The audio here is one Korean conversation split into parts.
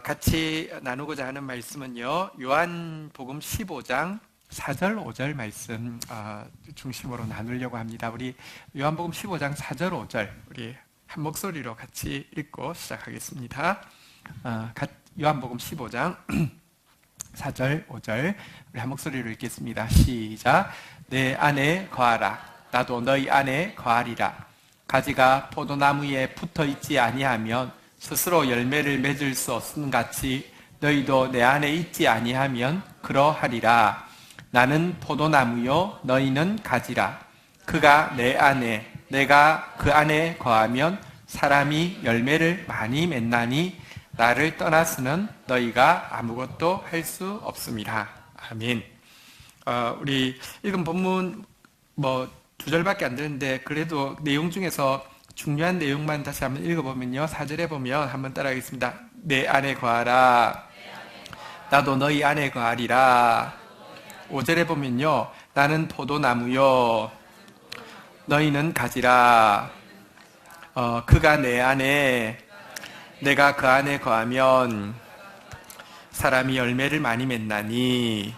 같이 나누고자 하는 말씀은요, 요한복음 15장 4절 5절 말씀 중심으로 나누려고 합니다. 우리 요한복음 15장 4절 5절 우리 한 목소리로 같이 읽고 시작하겠습니다. 요한복음 15장 4절 5절 우리 한 목소리로 읽겠습니다. 시작. 내 안에 거하라. 나도 너희 안에 거하리라. 가지가 포도나무에 붙어 있지 아니하면 스스로 열매를 맺을 수 없음 같이 너희도 내 안에 있지 아니하면 그러하리라. 나는 포도나무요 너희는 가지라. 그가 내 안에 내가 그 안에 거하면 사람이 열매를 많이 맺나니 나를 떠나서는 너희가 아무것도 할 수 없음이라. 아멘. 우리 읽은 본문 2절밖에 안 되는데 그래도 내용 중에서 중요한 내용만 다시 한번 읽어보면요, 4절에 보면 한번 따라하겠습니다. 내 안에 거하라. 나도 너희 안에 거하리라. 5절에 보면요, 나는 포도나무요 너희는 가지라. 그가 내 안에 내가 그 안에 거하면 사람이 열매를 많이 맺나니.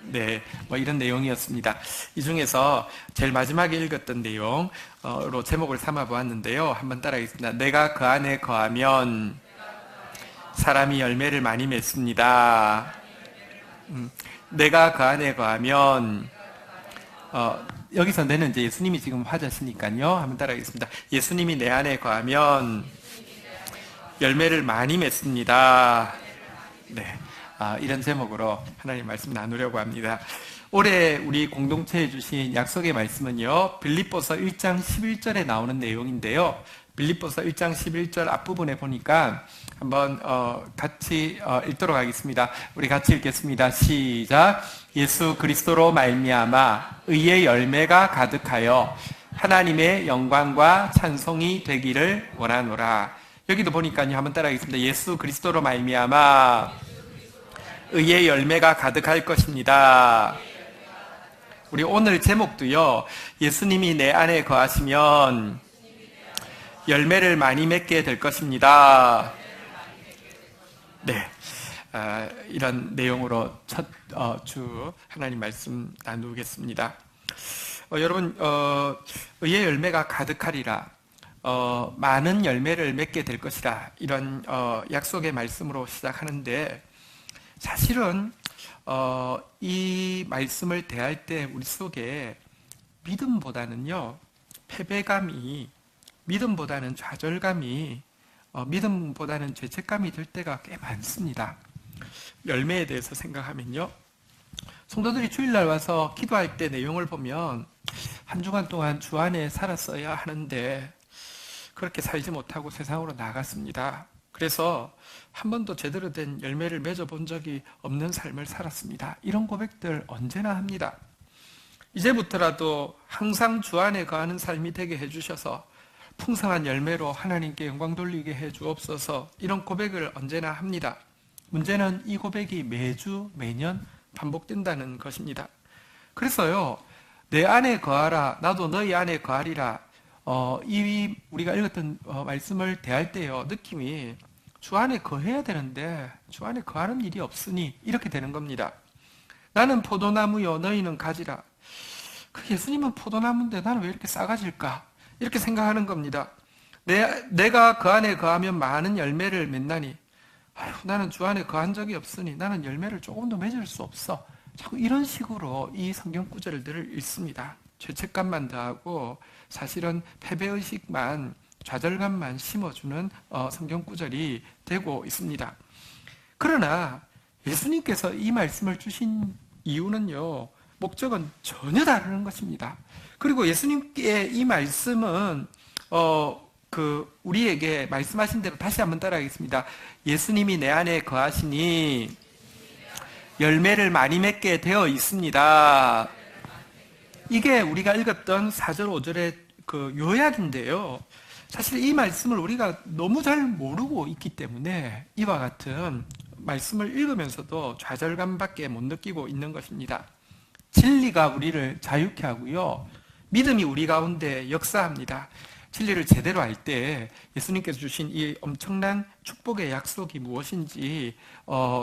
네, 이런 내용이었습니다. 이 중에서 제일 마지막에 읽었던 내용으로 제목을 삼아 보았는데요. 한번 따라하겠습니다. 내가 그 안에 거하면 사람이 열매를 많이 맺습니다. 내가 그 안에 거하면 여기서 내는 이제 예수님이 지금 화자시니까요. 한번 따라하겠습니다. 예수님이 내 안에 거하면 열매를 많이 맺습니다. 네. 이런 제목으로 하나님 말씀 나누려고 합니다. 올해 우리 공동체에 주신 약속의 말씀은요, 빌립보서 1장 11절에 나오는 내용인데요. 빌립보서 1장 11절 앞부분에 보니까 한번 같이 읽도록 하겠습니다. 우리 같이 읽겠습니다. 시작. 예수 그리스도로 말미암아 의의 열매가 가득하여 하나님의 영광과 찬송이 되기를 원하노라. 여기도 보니까요, 한번 따라하겠습니다. 예수 그리스도로 말미암아 의의 열매가 가득할 것입니다. 우리 오늘 제목도요, 예수님이 내 안에 거하시면 열매를 많이 맺게 될 것입니다. 네, 이런 내용으로 첫 주 하나님 말씀 나누겠습니다. 여러분, 의의 열매가 가득하리라. 많은 열매를 맺게 될 것이라. 이런 약속의 말씀으로 시작하는데, 사실은 이 말씀을 대할 때 우리 속에 믿음보다는요, 패배감이, 믿음보다는 좌절감이, 믿음보다는 죄책감이 들 때가 꽤 많습니다. 열매에 대해서 생각하면요, 성도들이 주일날 와서 기도할 때 내용을 보면 한 주간 동안 주 안에 살았어야 하는데 그렇게 살지 못하고 세상으로 나갔습니다. 그래서 한 번도 제대로 된 열매를 맺어본 적이 없는 삶을 살았습니다. 이런 고백들 언제나 합니다. 이제부터라도 항상 주 안에 거하는 삶이 되게 해주셔서 풍성한 열매로 하나님께 영광 돌리게 해주옵소서. 이런 고백을 언제나 합니다. 문제는 이 고백이 매주 매년 반복된다는 것입니다. 그래서요, 내 안에 거하라. 나도 너희 안에 거하리라. 이 우리가 읽었던 말씀을 대할 때요, 느낌이 주 안에 거해야 되는데 주 안에 거하는 일이 없으니 이렇게 되는 겁니다. 나는 포도나무요 너희는 가지라. 예수님은 포도나무인데 나는 왜 이렇게 싸가질까? 이렇게 생각하는 겁니다. 내가 그 안에 거하면 많은 열매를 맺나니, 나는 주 안에 거한 적이 없으니 나는 열매를 조금도 맺을 수 없어. 자꾸 이런 식으로 이 성경 구절들을 읽습니다. 죄책감만 더하고 사실은 패배의식만, 좌절감만 심어주는 성경 구절이 되고 있습니다. 그러나 예수님께서 이 말씀을 주신 이유는요, 목적은 전혀 다른 것입니다. 그리고 예수님께 이 말씀은 우리에게 말씀하신 대로 다시 한번 따라하겠습니다. 예수님이 내 안에 거하시니 열매를 많이 맺게 되어 있습니다. 이게 우리가 읽었던 4절 5절의 그 요약인데요, 사실 이 말씀을 우리가 너무 잘 모르고 있기 때문에 이와 같은 말씀을 읽으면서도 좌절감밖에 못 느끼고 있는 것입니다. 진리가 우리를 자유케 하고요, 믿음이 우리 가운데 역사합니다. 진리를 제대로 알 때 예수님께서 주신 이 엄청난 축복의 약속이 무엇인지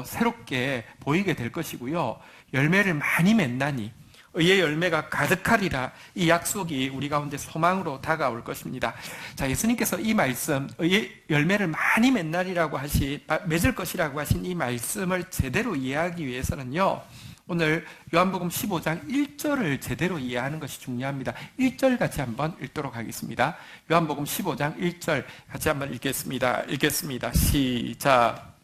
새롭게 보이게 될 것이고요. 열매를 많이 맺나니 의의 열매가 가득하리라, 이 약속이 우리 가운데 소망으로 다가올 것입니다. 자, 예수님께서 이 말씀, 의의 열매를 많이 맺을 것이라고 하신 이 말씀을 제대로 이해하기 위해서는요, 오늘 요한복음 15장 1절을 제대로 이해하는 것이 중요합니다. 1절 같이 한번 읽도록 하겠습니다. 요한복음 15장 1절 같이 한번 읽겠습니다. 시작.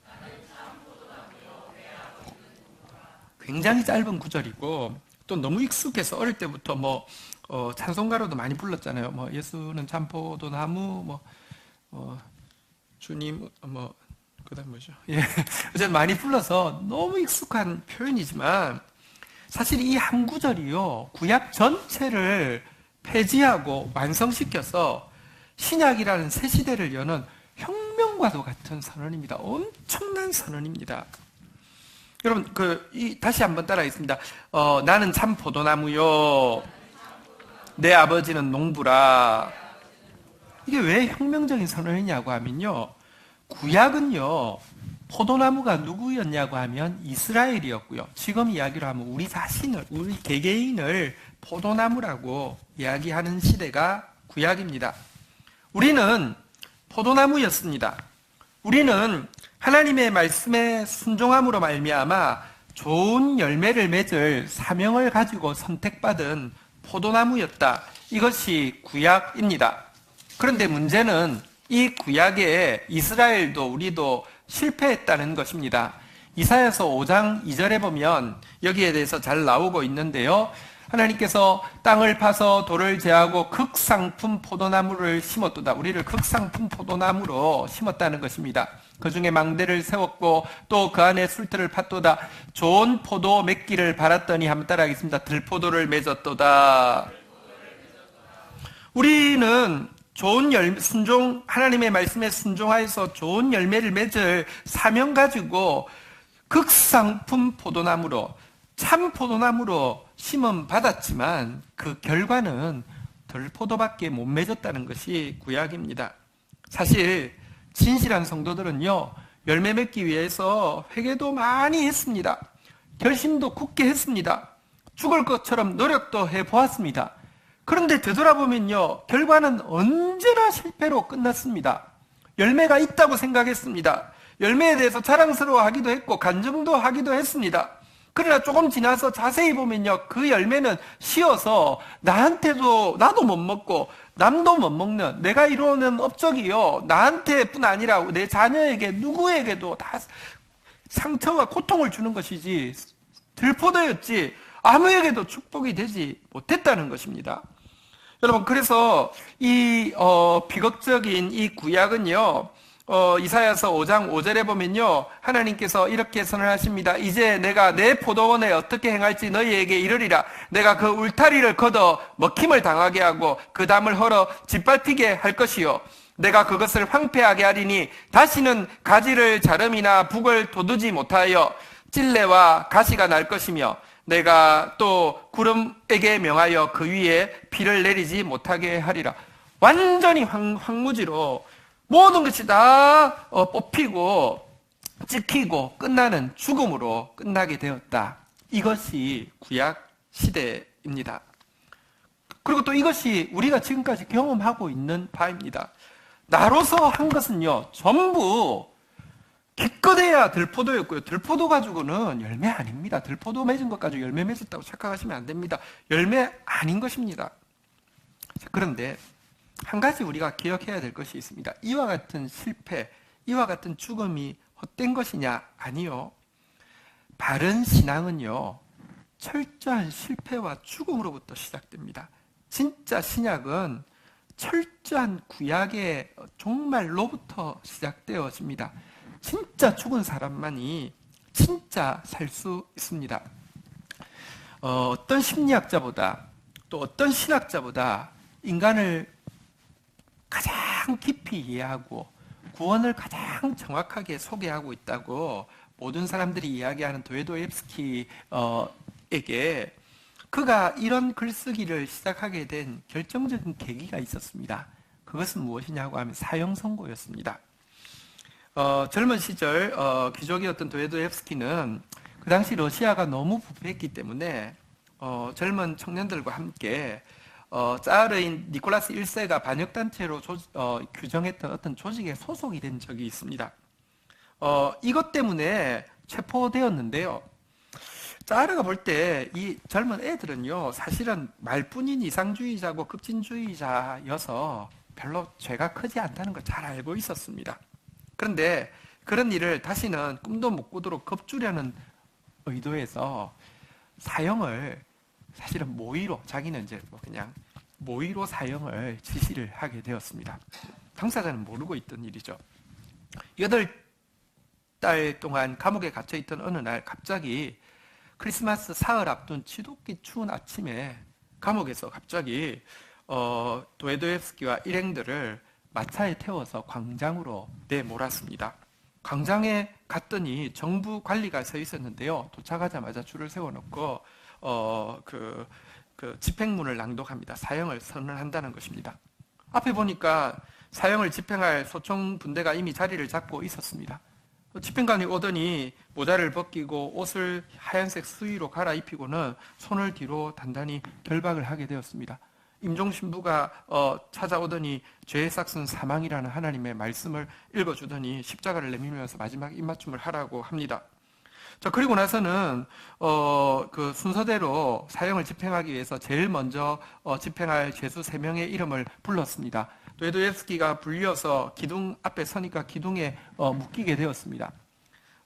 굉장히 짧은 구절이고 또 너무 익숙해서 어릴 때부터 찬송가로도 많이 불렀잖아요. 예수는 참포도나무, 주님, 그다음 뭐죠? 예, 어쨌든 많이 불러서 너무 익숙한 표현이지만 사실 이 한 구절이요, 구약 전체를 폐지하고 완성시켜서 신약이라는 새 시대를 여는 혁명과도 같은 선언입니다. 엄청난 선언입니다. 여러분, 다시 한번 따라하겠습니다. 나는 참 포도나무요, 내 아버지는 농부라. 이게 왜 혁명적인 선언이냐고 하면요, 구약은요, 포도나무가 누구였냐고 하면 이스라엘이었고요. 지금 이야기로 하면 우리 자신을, 우리 개개인을 포도나무라고 이야기하는 시대가 구약입니다. 우리는 포도나무였습니다. 우리는 하나님의 말씀에 순종함으로 말미암아 좋은 열매를 맺을 사명을 가지고 선택받은 포도나무였다. 이것이 구약입니다. 그런데 문제는 이 구약에 이스라엘도 우리도 실패했다는 것입니다. 이사야서 5장 2절에 보면 여기에 대해서 잘 나오고 있는데요. 하나님께서 땅을 파서 돌을 제하고 극상품 포도나무를 심었도다. 우리를 극상품 포도나무로 심었다는 것입니다. 그 중에 망대를 세웠고 또 그 안에 술틀을 팠도다. 좋은 포도 맺기를 바랐더니 한번 따라하겠습니다. 들포도를 맺었도다. 우리는 좋은 하나님의 말씀에 순종하여서 좋은 열매를 맺을 사명 가지고 극상품 포도나무로, 참 포도나무로 심음 받았지만 그 결과는 들포도밖에 못 맺었다는 것이 구약입니다. 사실 진실한 성도들은요, 열매 맺기 위해서 회개도 많이 했습니다. 결심도 굳게 했습니다. 죽을 것처럼 노력도 해보았습니다. 그런데 되돌아보면요, 결과는 언제나 실패로 끝났습니다. 열매가 있다고 생각했습니다. 열매에 대해서 자랑스러워하기도 했고 간증도 하기도 했습니다. 그러나 조금 지나서 자세히 보면요, 그 열매는 쉬어서 나한테도, 나도 못 먹고 남도 못 먹는, 내가 이루는 업적이요, 나한테뿐 아니라 내 자녀에게 누구에게도 다 상처와 고통을 주는 것이지 들포도였지 아무에게도 축복이 되지 못했다는 것입니다. 여러분, 그래서 이 비극적인 이 구약은요, 이사야서 5장 5절에 보면요, 하나님께서 이렇게 선언하십니다. 이제 내가 내 포도원에 어떻게 행할지 너희에게 이르리라. 내가 그 울타리를 걷어 먹힘을 당하게 하고 그 담을 헐어 짓밟히게 할 것이요, 내가 그것을 황폐하게 하리니 다시는 가지를 자름이나 북을 돋우지 못하여 찔레와 가시가 날 것이며 내가 또 구름에게 명하여 그 위에 비를 내리지 못하게 하리라. 완전히 황무지로 모든 것이 다 뽑히고 찍히고 끝나는 죽음으로 끝나게 되었다. 이것이 구약 시대입니다. 그리고 또 이것이 우리가 지금까지 경험하고 있는 바입니다. 나로서 한 것은요, 전부 기껏해야 들포도였고요. 들포도 가지고는 열매 아닙니다. 들포도 맺은 것 가지고 열매 맺었다고 착각하시면 안 됩니다. 열매 아닌 것입니다. 그런데 한 가지 우리가 기억해야 될 것이 있습니다. 이와 같은 실패, 이와 같은 죽음이 헛된 것이냐? 아니요. 바른 신앙은요, 철저한 실패와 죽음으로부터 시작됩니다. 진짜 신약은 철저한 구약의 종말로부터 시작되어집니다. 진짜 죽은 사람만이 진짜 살 수 있습니다. 어떤 심리학자보다 또 어떤 신학자보다 인간을 가장 깊이 이해하고 구원을 가장 정확하게 소개하고 있다고 모든 사람들이 이야기하는 도에도옙스키에게 그가 이런 글쓰기를 시작하게 된 결정적인 계기가 있었습니다. 그것은 무엇이냐고 하면 사형 선고였습니다. 젊은 시절 귀족이었던 도에도옙스키는 그 당시 러시아가 너무 부패했기 때문에 젊은 청년들과 함께 짜르인 니콜라스 1세가 반역단체로 규정했던 어떤 조직에 소속이 된 적이 있습니다. 이것 때문에 체포되었는데요. 짜르가 볼 때 이 젊은 애들은요, 사실은 말뿐인 이상주의자고 급진주의자여서 별로 죄가 크지 않다는 걸 잘 알고 있었습니다. 그런데 그런 일을 다시는 꿈도 못 꾸도록 겁주려는 의도에서 사형을 사실은 모의로, 자기는 이제 그냥 모의로 사형을 지시를 하게 되었습니다. 당사자는 모르고 있던 일이죠. 8달 동안 감옥에 갇혀있던 어느 날 갑자기 크리스마스 사흘 앞둔 지독히 추운 아침에 감옥에서 갑자기 도에도옙스키와 일행들을 마차에 태워서 광장으로 내몰았습니다. 광장에 갔더니 정부 관리가 서 있었는데요. 도착하자마자 줄을 세워놓고 그 집행문을 낭독합니다. 사형을 선언한다는 것입니다. 앞에 보니까 사형을 집행할 소총 분대가 이미 자리를 잡고 있었습니다. 집행관이 오더니 모자를 벗기고 옷을 하얀색 수의로 갈아입히고는 손을 뒤로 단단히 결박을 하게 되었습니다. 임종 신부가 찾아오더니 죄의 삭은 사망이라는 하나님의 말씀을 읽어주더니 십자가를 내밀면서 마지막 입맞춤을 하라고 합니다. 자, 그리고 나서는 그 순서대로 사형을 집행하기 위해서 제일 먼저 집행할 죄수 3명의 이름을 불렀습니다. 도에도옙스키가 불려서 기둥 앞에 서니까 기둥에 묶이게 되었습니다.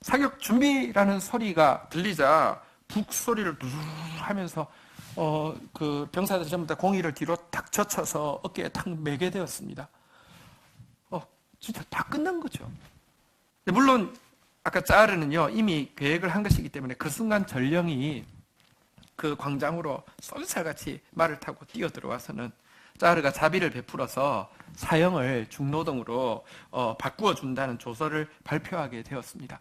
사격 준비라는 소리가 들리자 북 소리를 누르르 하면서 그 병사들 전부 다 공의를 뒤로 탁 젖혀서 어깨에 탁 매게 되었습니다. 진짜 다 끝난 거죠. 물론 아까 짜르는요 이미 계획을 한 것이기 때문에 그 순간 전령이 그 광장으로 쏜살같이 말을 타고 뛰어들어와서는 짜르가 자비를 베풀어서 사형을 중노동으로 바꾸어 준다는 조서를 발표하게 되었습니다.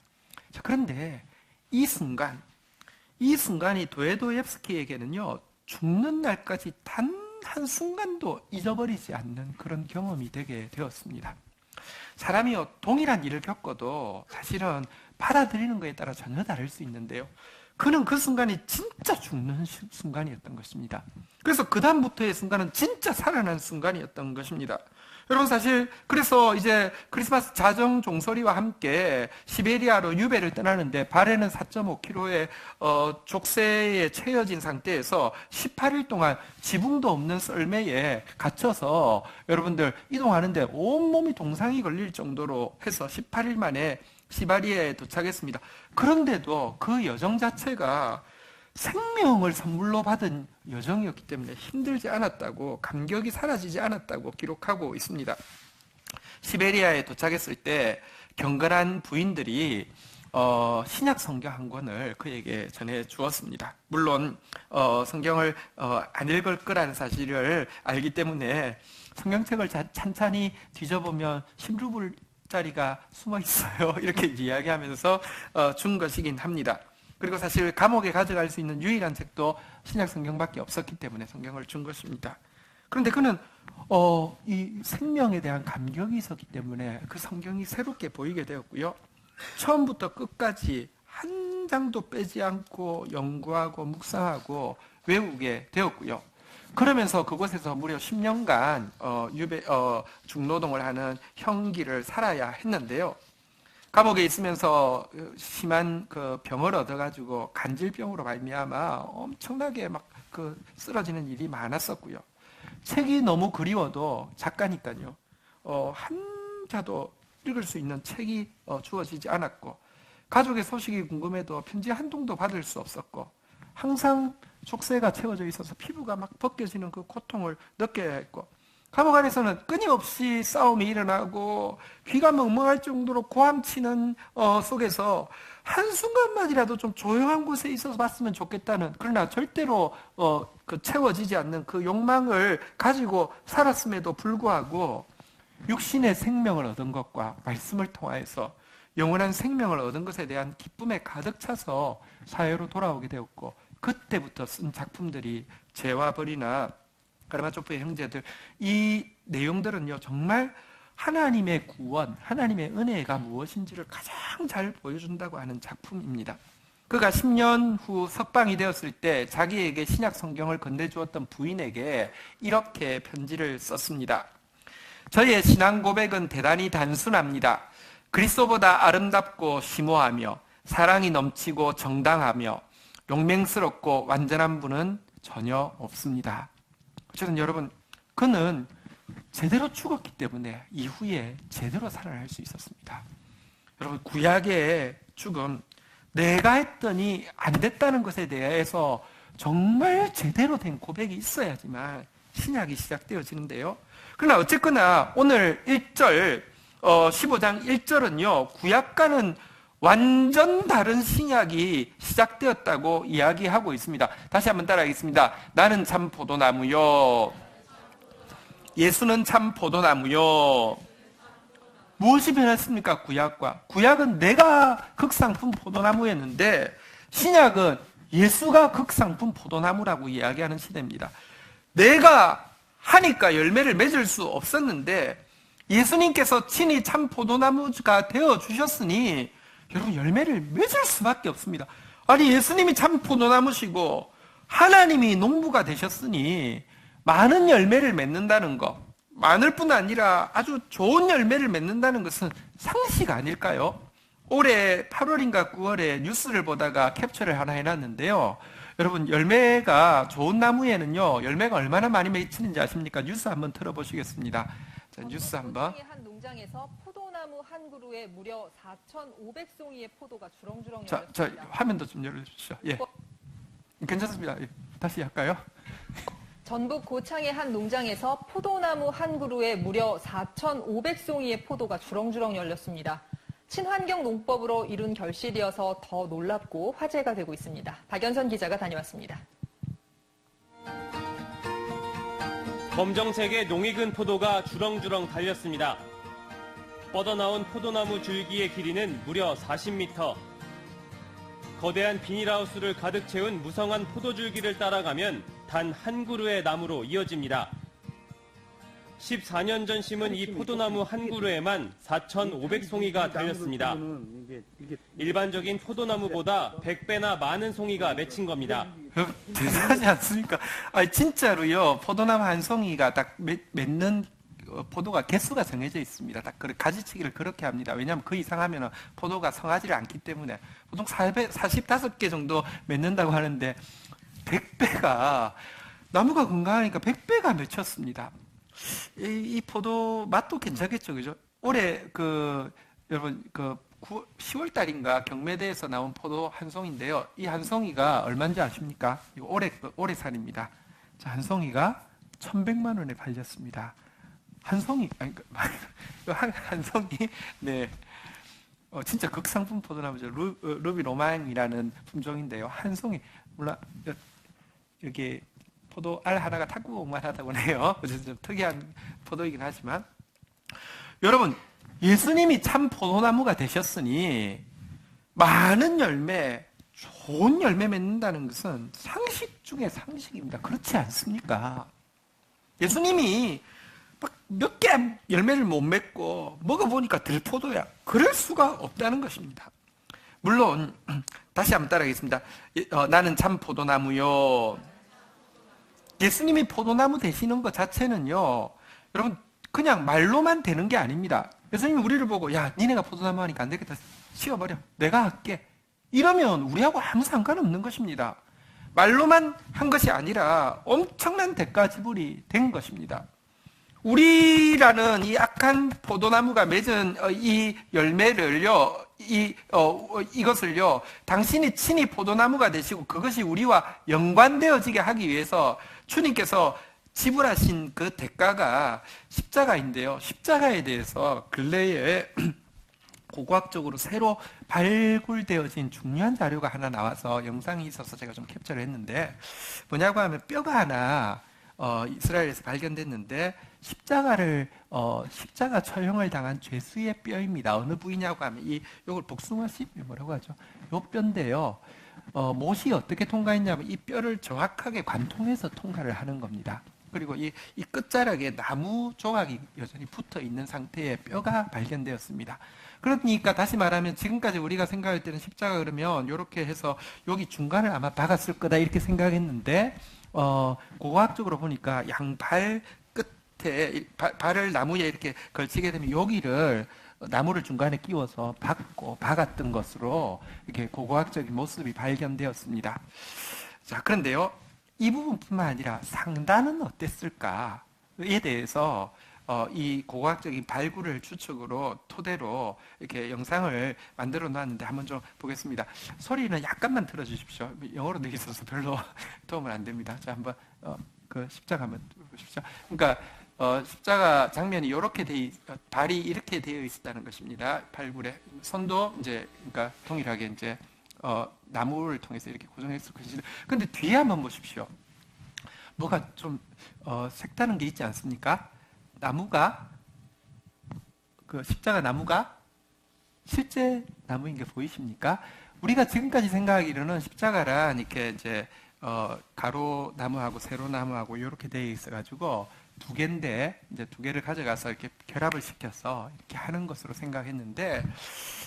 자, 그런데 이 순간이 도에도옙스키에게는요 죽는 날까지 단 한 순간도 잊어버리지 않는 그런 경험이 되게 되었습니다. 사람이요 동일한 일을 겪어도 사실은 받아들이는 것에 따라 전혀 다를 수 있는데요. 그는 그 순간이 진짜 죽는 순간이었던 것입니다. 그래서 그 다음부터의 순간은 진짜 살아난 순간이었던 것입니다. 여러분 사실 그래서 이제 크리스마스 자정 종소리와 함께 시베리아로 유배를 떠나는데 발에는 4.5kg의 족쇄에 채여진 상태에서 18일 동안 지붕도 없는 썰매에 갇혀서 여러분들 이동하는데 온몸이 동상이 걸릴 정도로 해서 18일 만에 시베리아에 도착했습니다. 그런데도 그 여정 자체가 생명을 선물로 받은 여정이었기 때문에 힘들지 않았다고, 감격이 사라지지 않았다고 기록하고 있습니다. 시베리아에 도착했을 때 경건한 부인들이 신약 성경 한 권을 그에게 전해 주었습니다. 물론 성경을 안 읽을 거라는 사실을 알기 때문에 성경책을 찬찬히 뒤져보면 16불짜리가 숨어 있어요. 이렇게 이야기하면서 준 것이긴 합니다. 그리고 사실 감옥에 가져갈 수 있는 유일한 책도 신약 성경밖에 없었기 때문에 성경을 준 것입니다. 그런데 그는 이 생명에 대한 감격이 있었기 때문에 그 성경이 새롭게 보이게 되었고요. 처음부터 끝까지 한 장도 빼지 않고 연구하고 묵상하고 외우게 되었고요. 그러면서 그곳에서 무려 10년간 중노동을 하는 형기를 살아야 했는데요. 감옥에 있으면서 심한 그 병을 얻어가지고 간질병으로 말미암아 엄청나게 막 쓰러지는 일이 많았었고요. 책이 너무 그리워도 작가니까요. 한자도 읽을 수 있는 책이 주어지지 않았고, 가족의 소식이 궁금해도 편지 한 통도 받을 수 없었고, 항상 족쇄가 채워져 있어서 피부가 막 벗겨지는 그 고통을 느껴야 했고, 감옥 안에서는 끊임없이 싸움이 일어나고 귀가 멍멍할 정도로 고함치는 속에서 한순간만이라도 좀 조용한 곳에 있어서 봤으면 좋겠다는, 그러나 절대로 채워지지 않는 그 욕망을 가지고 살았음에도 불구하고 육신의 생명을 얻은 것과 말씀을 통하여서 영원한 생명을 얻은 것에 대한 기쁨에 가득 차서 사회로 돌아오게 되었고, 그때부터 쓴 작품들이 죄와 벌이나 카라마초프의 형제들, 이 내용들은요, 정말 하나님의 구원, 하나님의 은혜가 무엇인지를 가장 잘 보여준다고 하는 작품입니다. 그가 10년 후 석방이 되었을 때 자기에게 신약 성경을 건네주었던 부인에게 이렇게 편지를 썼습니다. 저의 신앙 고백은 대단히 단순합니다. 그리스도보다 아름답고 심오하며 사랑이 넘치고 정당하며 용맹스럽고 완전한 분은 전혀 없습니다. 어쨌든 여러분, 그는 제대로 죽었기 때문에 이후에 제대로 살아날 수 있었습니다. 여러분, 구약의 죽음, 내가 했더니 안 됐다는 것에 대해서 정말 제대로 된 고백이 있어야지만 신약이 시작되어지는데요. 그러나 어쨌거나 오늘 1절, 15장 1절은요, 구약과는 완전 다른 신약이 시작되었다고 이야기하고 있습니다. 다시 한번 따라하겠습니다. 나는 참 포도나무요. 예수는 참 포도나무요. 무엇이 변했습니까? 구약과. 구약은 내가 극상품 포도나무였는데 신약은 예수가 극상품 포도나무라고 이야기하는 시대입니다. 내가 하니까 열매를 맺을 수 없었는데 예수님께서 친히 참 포도나무가 되어주셨으니 여러분, 열매를 맺을 수밖에 없습니다. 아니, 예수님이 참 포도나무시고 하나님이 농부가 되셨으니 많은 열매를 맺는다는 것, 많을 뿐 아니라 아주 좋은 열매를 맺는다는 것은 상식 아닐까요? 올해 8월인가 9월에 뉴스를 보다가 캡처를 하나 해놨는데요. 여러분, 열매가 좋은 나무에는요, 열매가 얼마나 많이 맺히는지 아십니까? 뉴스 한번 틀어보시겠습니다. 자, 뉴스 한번. 한 농장에서 포도나무 한 그루에 무려 4,500송이의 포도가 주렁주렁 자, 열렸습니다. 화면도 좀 열어주시죠. 예, 괜찮습니다. 예, 다시 할까요? 전북 고창의 한 농장에서 포도나무 한 그루에 무려 4,500송이의 포도가 주렁주렁 열렸습니다. 친환경 농법으로 이룬 결실이어서 더 놀랍고 화제가 되고 있습니다. 박연선 기자가 다녀왔습니다. 검정색의 농익은 포도가 주렁주렁 달렸습니다. 뻗어나온 포도나무 줄기의 길이는 무려 40m. 거대한 비닐하우스를 가득 채운 무성한 포도줄기를 따라가면 단 한 그루의 나무로 이어집니다. 14년 전 심은 이 포도나무 한 그루에만 4,500송이가 달렸습니다. 일반적인 포도나무보다 100배나 많은 송이가 맺힌 겁니다. 대단하지 않습니까? 아니, 진짜로요, 포도나무 한 송이가 딱 맺는 포도가 개수가 정해져 있습니다. 딱 가지치기를 그렇게 합니다. 왜냐하면 그 이상하면 포도가 성하지를 않기 때문에 보통 45개 정도 맺는다고 하는데 100배가, 나무가 건강하니까 100배가 맺혔습니다. 이 포도 맛도 괜찮겠죠, 그죠? 올해 여러분 10월 달인가 경매대에서 나온 포도 한 송인데요. 이 한 송이가 얼마인지 아십니까? 이거 올해산입니다. 자, 한 송이가 1,100만 원에 팔렸습니다. 한 송이, 아니, 한 송이, 네. 진짜 극상품 포도나무죠. 루비 로망이라는 품종인데요. 한 송이, 물론, 여기 포도 알 하나가 탁구공만 하다고 해요. 좀 특이한 포도이긴 하지만. 여러분, 예수님이 참 포도나무가 되셨으니, 많은 열매, 좋은 열매 맺는다는 것은 상식 중에 상식입니다. 그렇지 않습니까? 예수님이 몇 개 열매를 못 맺고 먹어보니까 들포도야. 그럴 수가 없다는 것입니다. 물론 다시 한번 따라하겠습니다. 나는 참 포도나무요. 예수님이 포도나무 되시는 것 자체는요, 여러분, 그냥 말로만 되는 게 아닙니다. 예수님이 우리를 보고, 야, 니네가 포도나무 하니까 안 되겠다, 치워버려, 내가 할게, 이러면 우리하고 아무 상관없는 것입니다. 말로만 한 것이 아니라 엄청난 대가 지불이 된 것입니다. 우리라는 이 악한 포도나무가 맺은 이 열매를요, 이것을요, 당신이 친히 포도나무가 되시고 그것이 우리와 연관되어지게 하기 위해서 주님께서 지불하신 그 대가가 십자가인데요. 십자가에 대해서 근래에 고고학적으로 새로 발굴되어진 중요한 자료가 하나 나와서 영상이 있어서 제가 좀 캡처를 했는데, 뭐냐고 하면 뼈가 하나 이스라엘에서 발견됐는데, 십자가 처형을 당한 죄수의 뼈입니다. 어느 부위냐고 하면 요걸 복숭아씨 뭐라고 하죠? 요 뼈인데요. 못이 어떻게 통과했냐면 이 뼈를 정확하게 관통해서 통과를 하는 겁니다. 그리고 이 끝자락에 나무 조각이 여전히 붙어 있는 상태의 뼈가 발견되었습니다. 그러니까 다시 말하면 지금까지 우리가 생각할 때는 십자가 그러면 이렇게 해서 여기 중간을 아마 박았을 거다 이렇게 생각했는데 고고학적으로 보니까 양발 끝에 발을 나무에 이렇게 걸치게 되면 여기를 나무를 중간에 끼워서 박았던 것으로 이렇게 고고학적인 모습이 발견되었습니다. 자, 그런데요, 이 부분뿐만 아니라 상단은 어땠을까에 대해서 이 고고학적인 발굴을 추측으로 토대로 이렇게 영상을 만들어 놨는데 한번 좀 보겠습니다. 소리는 약간만 들어주십시오. 영어로 되어 있어서 별로 도움은 안 됩니다. 자, 한번 그 십자가 한번 보십시오. 그러니까 십자가 장면이 이렇게 발이 이렇게 되어 있었다는 것입니다. 발굴에 선도 이제 그러니까 동일하게 이제 나무를 통해서 이렇게 고정했을 것이죠. 근데 뒤에 한번 보십시오. 뭐가 좀 색다른 게 있지 않습니까? 나무가 그 십자가 나무가 실제 나무인 게 보이십니까? 우리가 지금까지 생각하기로는 십자가란 이렇게 이제 가로 나무하고 세로 나무하고 이렇게 되어 있어가지고 두 개인데 이제 두 개를 가져가서 이렇게 결합을 시켜서 이렇게 하는 것으로 생각했는데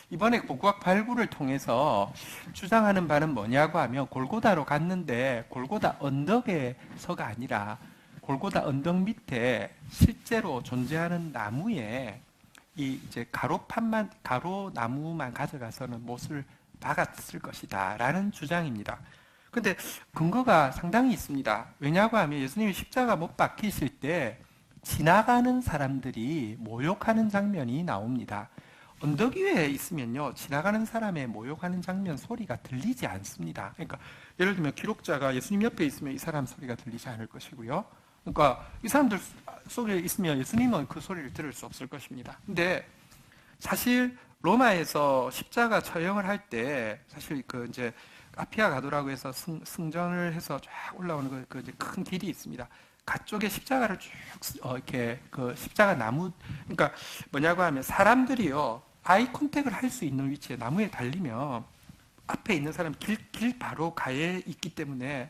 이번에 고고학 발굴을 통해서 주장하는 바는 뭐냐고 하면 골고다로 갔는데 골고다 언덕에서가 아니라 골고다 언덕 밑에 실제로 존재하는 나무에 이 이제 가로 나무만 가져가서는 못을 박았을 것이다라는 주장입니다. 근데 근거가 상당히 있습니다. 왜냐고 하면 예수님이 십자가 못 박히실 때 지나가는 사람들이 모욕하는 장면이 나옵니다. 언덕 위에 있으면요, 지나가는 사람의 모욕하는 장면 소리가 들리지 않습니다. 그러니까 예를 들면 기록자가 예수님 옆에 있으면 이 사람 소리가 들리지 않을 것이고요. 그러니까 이 사람들 속에 있으면 예수님은 그 소리를 들을 수 없을 것입니다. 근데 사실 로마에서 십자가 처형을 할 때 사실 그 이제 아피아 가도라고 해서 승전을 해서 쫙 올라오는 그 이제 큰 길이 있습니다. 가쪽에 십자가를 쭉 이렇게 그 십자가 나무, 그러니까 뭐냐고 하면 사람들이요 아이 컨택을 할 수 있는 위치에 나무에 달리면 앞에 있는 사람 길 바로 가에 있기 때문에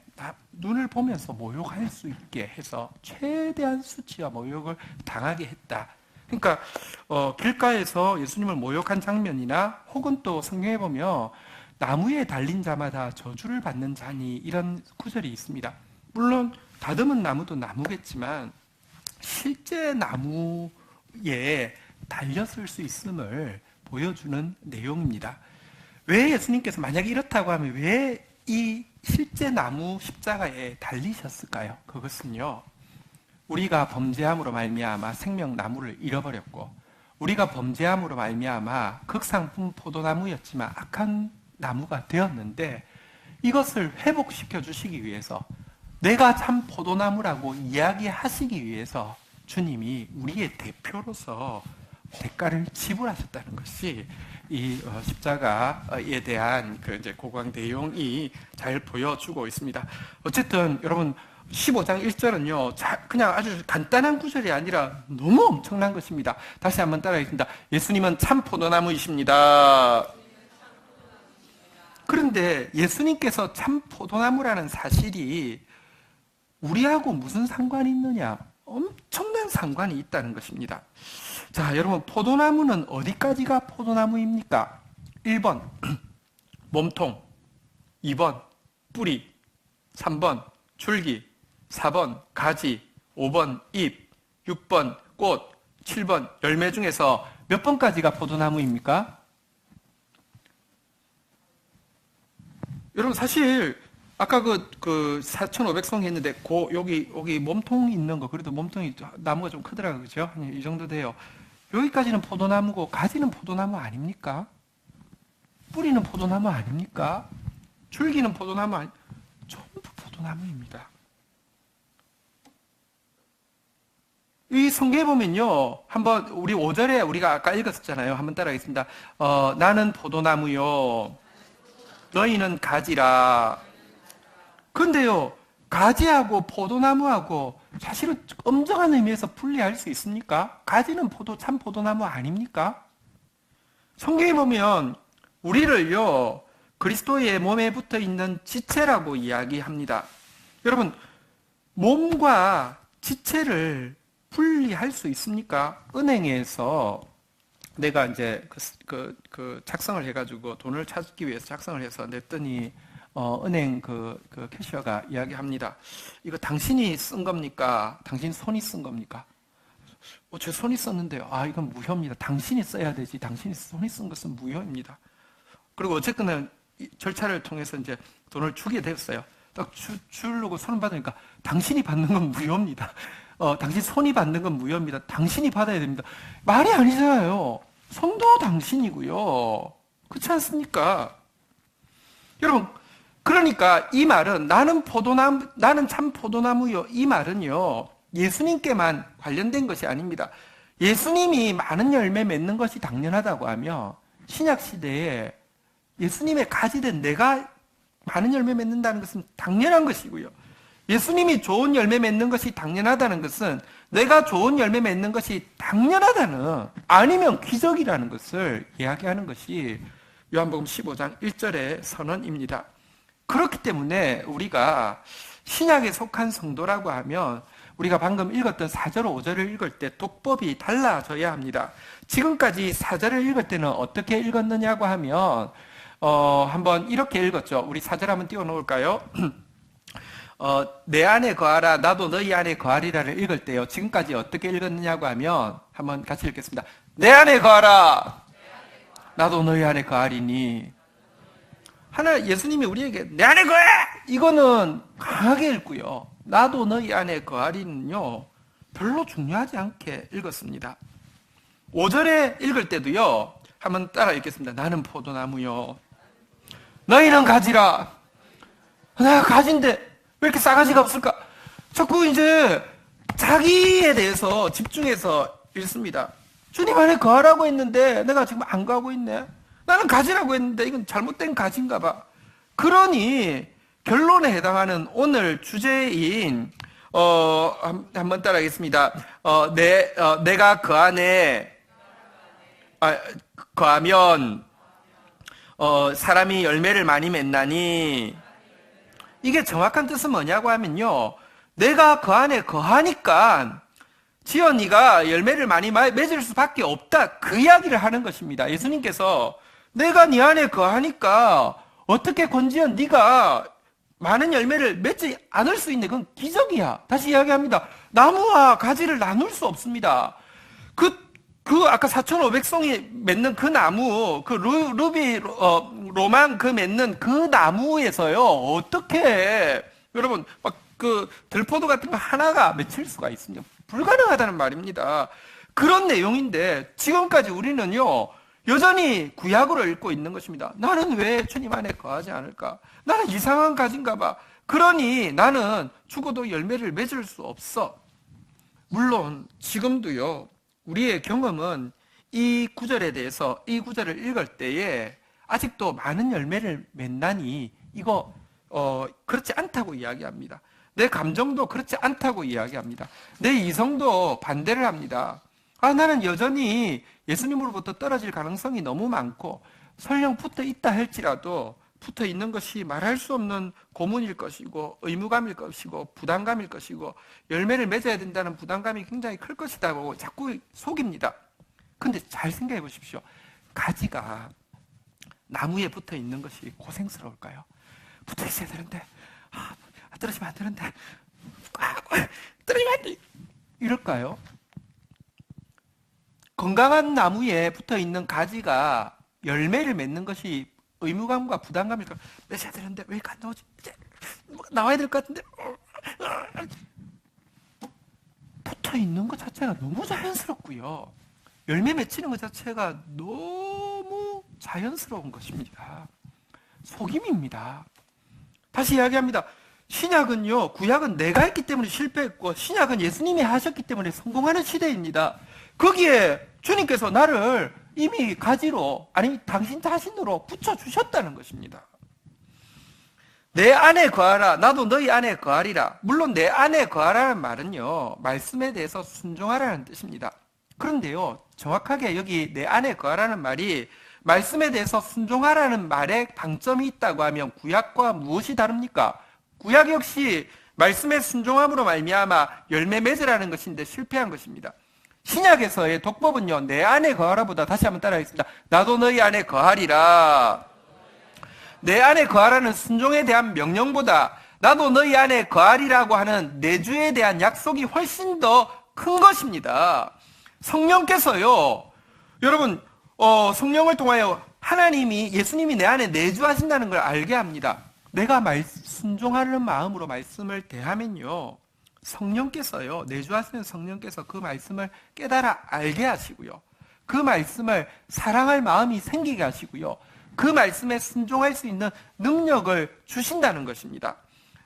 눈을 보면서 모욕할 수 있게 해서 최대한 수치와 모욕을 당하게 했다. 그러니까 길가에서 예수님을 모욕한 장면이나 혹은 또 성경에 보면 나무에 달린 자마다 저주를 받는 자니 이런 구절이 있습니다. 물론 다듬은 나무도 나무겠지만 실제 나무에 달렸을 수 있음을 보여주는 내용입니다. 왜 예수님께서 만약에 이렇다고 하면 왜 이 실제 나무 십자가에 달리셨을까요? 그것은요, 우리가 범죄함으로 말미암아 생명나무를 잃어버렸고 우리가 범죄함으로 말미암아 극상품 포도나무였지만 악한 나무가 되었는데 이것을 회복시켜 주시기 위해서 내가 참 포도나무라고 이야기하시기 위해서 주님이 우리의 대표로서 대가를 지불하셨다는 것이 이 십자가에 대한 그 이제 고강 내용이 잘 보여주고 있습니다. 어쨌든 여러분 15장 1절은요 그냥 아주 간단한 구절이 아니라 너무 엄청난 것입니다. 다시 한번 따라하겠습니다. 예수님은 참 포도나무이십니다. 그런데 예수님께서 참 포도나무라는 사실이 우리하고 무슨 상관이 있느냐? 엄청난 상관이 있다는 것입니다. 자, 여러분 포도나무는 어디까지가 포도나무입니까? 1번 몸통, 2번 뿌리, 3번 줄기, 4번 가지, 5번 잎, 6번 꽃, 7번 열매 중에서 몇 번까지가 포도나무입니까? 여러분 사실 아까 그 4,500송 했는데 여기 몸통 있는 거 그래도 몸통이 나무가 좀 크더라고요. 그죠? 이 정도 돼요. 여기까지는 포도나무고 가지는 포도나무 아닙니까? 뿌리는 포도나무 아닙니까? 줄기는 포도나무 전부 포도나무입니다. 이 성경에 보면요. 한번 우리 5절에 우리가 아까 읽었었잖아요. 한번 따라하겠습니다. 나는 포도나무요. 너희는 가지라. 근데요. 가지하고 포도나무하고 사실은 엄정한 의미에서 분리할 수 있습니까? 가지는 참 포도나무 아닙니까? 성경에 보면 우리를요. 그리스도의 몸에 붙어 있는 지체라고 이야기합니다. 여러분 몸과 지체를 분리할 수 있습니까? 은행에서 내가 이제 그 작성을 해가지고 돈을 찾기 위해서 작성을 해서 냈더니 은행 그 캐셔가 이야기합니다. 이거 당신이 쓴 겁니까? 당신 손이 쓴 겁니까? 제 손이 썼는데요. 이건 무효입니다. 당신이 써야 되지. 당신이 손이 쓴 것은 무효입니다. 그리고 어쨌거나 절차를 통해서 이제 돈을 주게 됐어요. 딱 주려고 손을 받으니까 당신이 받는 건 무효입니다. 당신 손이 받는 건 무효입니다. 당신이 받아야 됩니다. 말이 아니잖아요. 손도 당신이고요. 그렇지 않습니까? 여러분, 그러니까 이 말은 나는 참 포도나무요. 이 말은요, 예수님께만 관련된 것이 아닙니다. 예수님이 많은 열매 맺는 것이 당연하다고 하며, 신약 시대에 예수님의 가지된 내가 많은 열매 맺는다는 것은 당연한 것이고요. 예수님이 좋은 열매 맺는 것이 당연하다는 것은 내가 좋은 열매 맺는 것이 당연하다는, 아니면 기적이라는 것을 이야기하는 것이 요한복음 15장 1절의 선언입니다. 그렇기 때문에 우리가 신약에 속한 성도라고 하면 우리가 방금 읽었던 4절, 5절을 읽을 때 독법이 달라져야 합니다. 지금까지 4절을 읽을 때는 어떻게 읽었느냐고 하면 한번 이렇게 읽었죠. 우리 4절 한번 띄워놓을까요? 내 안에 거하라 나도 너희 안에 거하리라를 읽을 때요. 지금까지 어떻게 읽었느냐고 하면 한번 같이 읽겠습니다. 내 안에 거하라 나도 너희 안에 거하리니. 예수님이 우리에게 내 안에 거해! 이거는 강하게 읽고요. 나도 너희 안에 거하리는요, 별로 중요하지 않게 읽었습니다. 5절에 읽을 때도요, 한번 따라 읽겠습니다. 나는 포도나무요. 너희는 가지라. 내가 가지인데 왜 이렇게 싸가지가 없을까? 자꾸 이제 자기에 대해서 집중해서 읽습니다. 주님 안에 거하라고 했는데 내가 지금 안 거하고 있네. 나는 가지라고 했는데 이건 잘못된 가지인가 봐. 그러니 결론에 해당하는 오늘 주제인 한번 따라하겠습니다. 내가 그 안에 거하면 사람이 열매를 많이 맺나니, 이게 정확한 뜻은 뭐냐고 하면요, 내가 그 안에 거하니까 지연이가 열매를 많이 맺을 수밖에 없다, 그 이야기를 하는 것입니다. 예수님께서 내가 네 안에 거하니까 어떻게 권지연 네가 많은 열매를 맺지 않을 수 있네. 그건 기적이야. 다시 이야기합니다. 나무와 가지를 나눌 수 없습니다. 아까 4,500송이 맺는 그 나무, 로망 맺는 그 나무에서요, 어떻게, 여러분, 들포도 같은 거 하나가 맺힐 수가 있습니다. 불가능하다는 말입니다. 그런 내용인데, 지금까지 우리는요, 여전히 구약으로 읽고 있는 것입니다. 나는 왜 주님 안에 거하지 않을까? 나는 이상한 가지인가 봐. 그러니 나는 죽어도 열매를 맺을 수 없어. 물론 지금도요, 우리의 경험은 이 구절에 대해서, 이 구절을 읽을 때에 아직도 많은 열매를 맺나니 이거 그렇지 않다고 이야기합니다. 내 감정도 그렇지 않다고 이야기합니다. 내 이성도 반대를 합니다. 나는 여전히 예수님으로부터 떨어질 가능성이 너무 많고, 설령 붙어 있다 할지라도 붙어 있는 것이 말할 수 없는 고문일 것이고, 의무감일 것이고, 부담감일 것이고, 열매를 맺어야 된다는 부담감이 굉장히 클 것이라고 자꾸 속입니다. 근데 잘 생각해 보십시오. 가지가 나무에 붙어 있는 것이 고생스러울까요? 붙어 있어야 되는데, 떨어지면 안 되는데, 떨어지면 안 돼. 이럴까요? 건강한 나무에 붙어 있는 가지가 열매를 맺는 것이 의무감과 부담감일까? 맺어야 되는데 왜 이렇게 안 나오지? 나와야 될 것 같은데, 붙어 있는 것 자체가 너무 자연스럽고요, 열매 맺히는 것 자체가 너무 자연스러운 것입니다. 속임입니다. 다시 이야기합니다. 신약은요, 구약은 내가 했기 때문에 실패했고, 신약은 예수님이 하셨기 때문에 성공하는 시대입니다. 거기에 주님께서 나를 이미 가지로, 아니 당신 자신으로 붙여주셨다는 것입니다. 내 안에 거하라 나도 너희 안에 거하리라. 물론 내 안에 거하라는 말은요, 말씀에 대해서 순종하라는 뜻입니다. 그런데요, 정확하게 여기 내 안에 거하라는 말이 말씀에 대해서 순종하라는 말에 방점이 있다고 하면 구약과 무엇이 다릅니까? 구약 역시 말씀에 순종함으로 말미암아 열매 맺으라는 것인데 실패한 것입니다. 신약에서의 독법은요, 내 안에 거하라보다, 다시 한번 따라하겠습니다. 나도 너희 안에 거하리라. 내 안에 거하라는 순종에 대한 명령보다 나도 너희 안에 거하리라고 하는 내주에 대한 약속이 훨씬 더 큰 것입니다. 성령께서요, 여러분, 성령을 통하여 예수님이 내 안에 내주하신다는 걸 알게 합니다. 내가 순종하는 마음으로 말씀을 대하면요, 성령께서요, 내주하시는 성령께서 그 말씀을 깨달아 알게 하시고요, 그 말씀을 사랑할 마음이 생기게 하시고요, 그 말씀에 순종할 수 있는 능력을 주신다는 것입니다.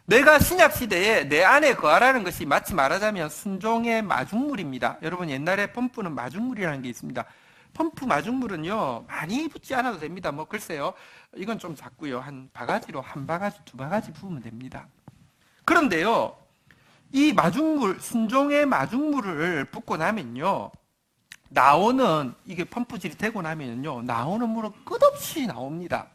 내가 신약시대에 내 안에 거하라는 것이 마치 말하자면 순종의 마중물입니다. 여러분, 옛날에 펌프는 마중물이라는 게 있습니다. 펌프 마중물은요, 많이 붓지 않아도 됩니다. 글쎄요, 이건 좀 작고요, 한 바가지로 한 바가지, 두 바가지 부으면 됩니다. 그런데요, 이 마중물, 순종의 마중물을 붓고 나면요, 이게 펌프질이 되고 나면요, 나오는 물은 끝없이 나옵니다.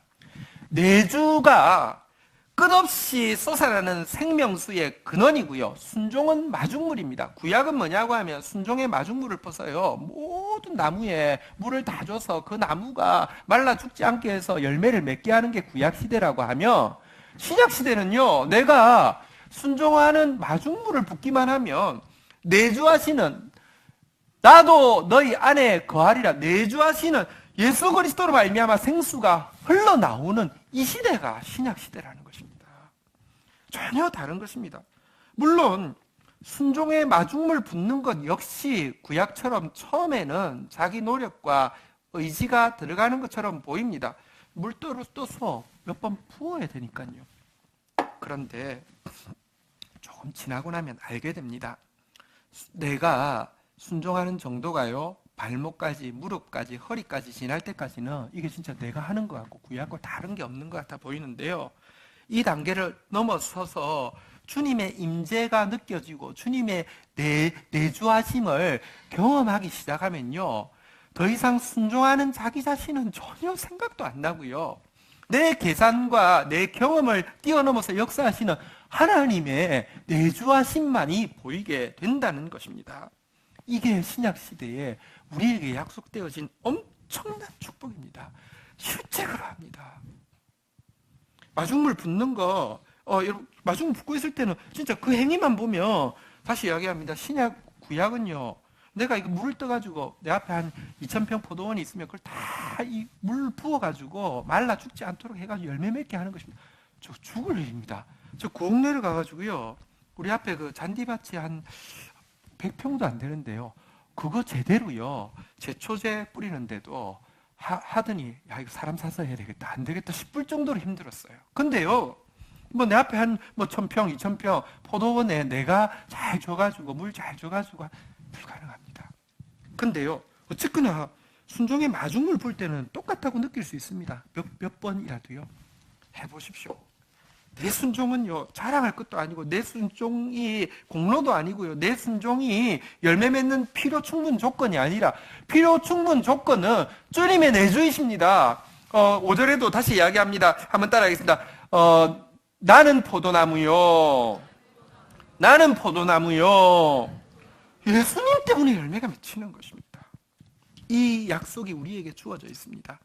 내주가 끝없이 솟아나는 생명수의 근원이고요, 순종은 마중물입니다. 구약은 뭐냐고 하면 순종의 마중물을 퍼서요, 모든 나무에 물을 다 줘서 그 나무가 말라 죽지 않게 해서 열매를 맺게 하는 게 구약시대라고 하면, 신약시대는요, 내가 순종하는 마중물을 붓기만 하면 내주하시는, 나도 너희 안에 거하리라, 내주하시는 예수 그리스도로 말미암아 생수가 흘러나오는 이 시대가 신약시대라는 것입니다. 전혀 다른 것입니다. 물론 순종의 마중물 붓는 것 역시 구약처럼 처음에는 자기 노력과 의지가 들어가는 것처럼 보입니다. 물도로 떠서 몇 번 부어야 되니까요. 그런데 조금 지나고 나면 알게 됩니다. 내가 순종하는 정도가요, 발목까지, 무릎까지, 허리까지 지날 때까지는 이게 진짜 내가 하는 것 같고 구약과 다른 게 없는 것 같아 보이는데요, 이 단계를 넘어서서 주님의 임재가 느껴지고 주님의 내주하심을 경험하기 시작하면요, 더 이상 순종하는 자기 자신은 전혀 생각도 안 나고요, 내 계산과 내 경험을 뛰어넘어서 역사하시는 하나님의 내주하심만이 보이게 된다는 것입니다. 이게 신약시대에 우리에게 약속되어진 엄청난 축복입니다. 실제 그러합니다. 마중물 붓는 거, 여러분, 마중물 붓고 있을 때는 진짜 그 행위만 보면, 다시 이야기합니다. 신약, 구약은요, 내가 이거 물을 떠가지고 내 앞에 한 2,000평 포도원이 있으면 그걸 다 이 물 부어가지고 말라 죽지 않도록 해가지고 열매 맺게 하는 것입니다. 저 죽을 일입니다. 저 고흥내를 가가지고요, 우리 앞에 그 잔디밭이 한 100평도 안 되는데요, 그거 제대로요, 제초제 뿌리는데도 하더니, 야, 이거 사람 사서 해야 되겠다, 안 되겠다 싶을 정도로 힘들었어요. 근데요, 내 앞에 한 1,000평, 2,000평 포도원에 내가 잘 줘가지고, 물 잘 줘가지고, 불가능합니다. 근데요, 어쨌거나, 순종의 마중물 볼 때는 똑같다고 느낄 수 있습니다. 몇 번이라도요. 해보십시오. 내 순종은요, 자랑할 것도 아니고, 내 순종이 공로도 아니고요, 내 순종이 열매 맺는 필요 충분 조건이 아니라, 필요 충분 조건은 주님의 내주이십니다. 5절에도 다시 이야기합니다. 한번 따라하겠습니다. 나는 포도나무요. 나는 포도나무요. 예수님 때문에 열매가 맺히는 것입니다. 이 약속이 우리에게 주어져 있습니다.